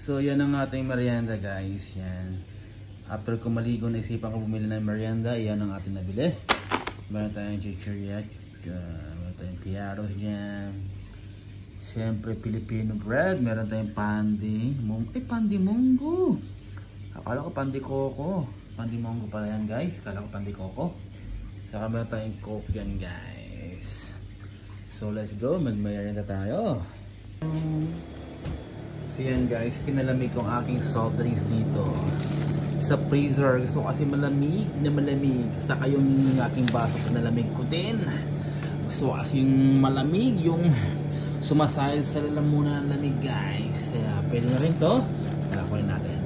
So yan ang ating merienda guys. Yan. After ko maligo, naisipan ko bumili ng merienda. Yan ang ating nabili. Meron tayong chichirya. Meron tayong piaros dyan. Siyempre Filipino bread. Meron tayong pandi. Pandi munggo. Akala ko pandi coco. Pandi munggo pala yan guys. Akala ko pandi coco. Saka meron tayong coke yan guys. So let's go. Mag-merienda tayo. So yan guys, pinalamig ko ang aking soft drinks dito sa freezer. Gusto ko kasi malamig na malamig. Saka yung aking baso pinalamig ko din. Gusto ko kasi yung malamig, yung sumasayad sa lalamunan ng lamig guys. Kaya pwede na rin to. Kalakunin natin.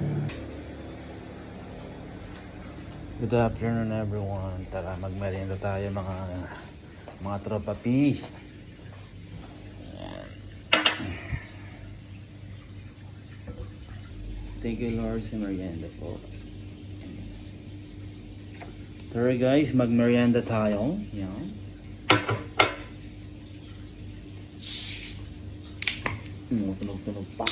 Good afternoon everyone. Tara magmerienda tayo mga tropa P. Thank you Lord sa merienda po. Tara guys, mag-merienda tayo. Yan. Tunog-tunog pa.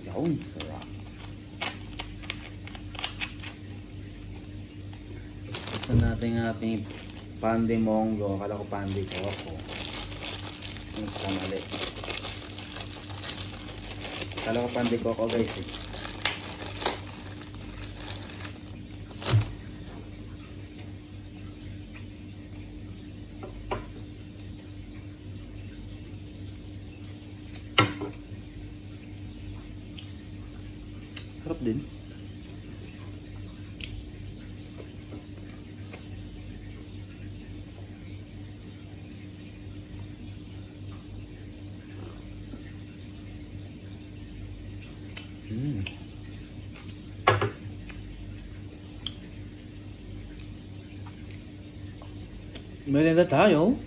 Yan, sarap. Gusto natin ating pandi monggo. Akala ko pandi coco. Kamali. Kala ko pandi coco guys eh. Sarap din. Merienda tayo.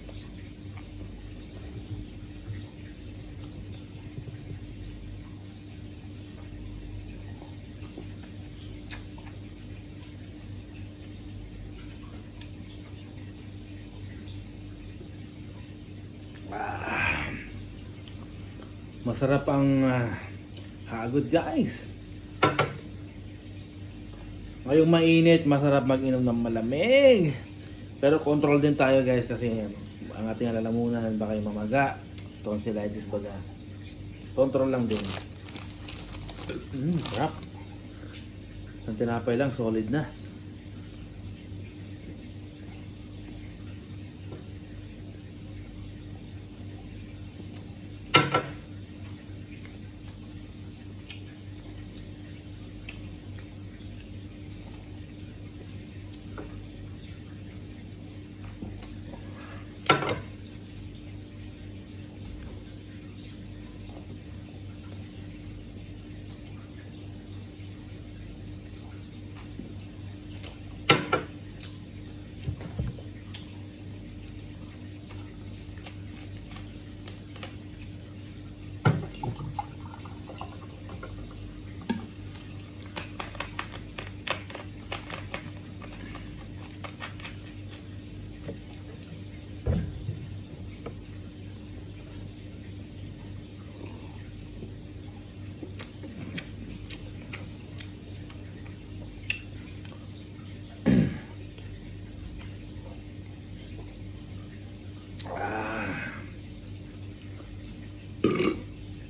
Masarap ang hagod guys. Ngayong mainit, masarap mag-inom ng malamig. Pero control din tayo guys kasi ang ating lalamunan baka yung mamaga, tonsillitis baga. Control lang din. Sarap. Isang tinapay lang, solid na.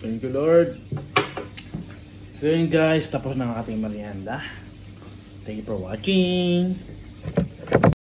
Thank you Lord. So yun guys, tapos na ang ating merienda. Thank you for watching.